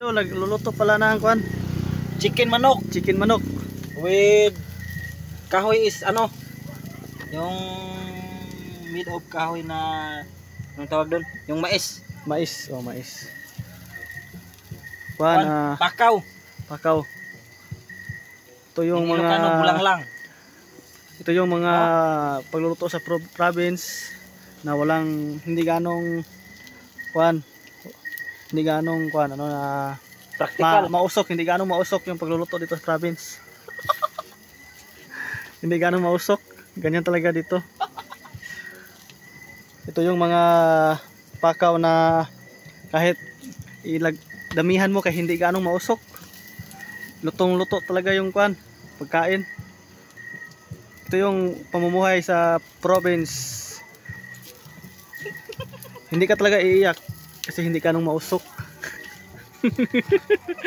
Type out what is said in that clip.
Nagluluto pala ng kwan. Chicken manok Chicken manok. with kahoy is ano? Yung mid of kahoy na anong tawag doon? Yung mais. Mais. Oh, mais. Kwan, Pakaw. pakaw. Ito yung Yung mga Ilocano, bulang lang. ito yung mga pagluluto sa province na walang hindi ganong kwan. Hindi ganong kwan ano na Practical. mausok, hindi ganong mausok yung pagluluto dito sa province. Hindi ganong mausok. Ganyan talaga dito. Ito yung mga pakaw na kahit damihan mo kay hindi ganong mausok. Lutong-luto talaga yung kwan, pagkain. Ito yung pamumuhay sa province. Hindi ka talaga iiyak kasi hindi ganong mausok.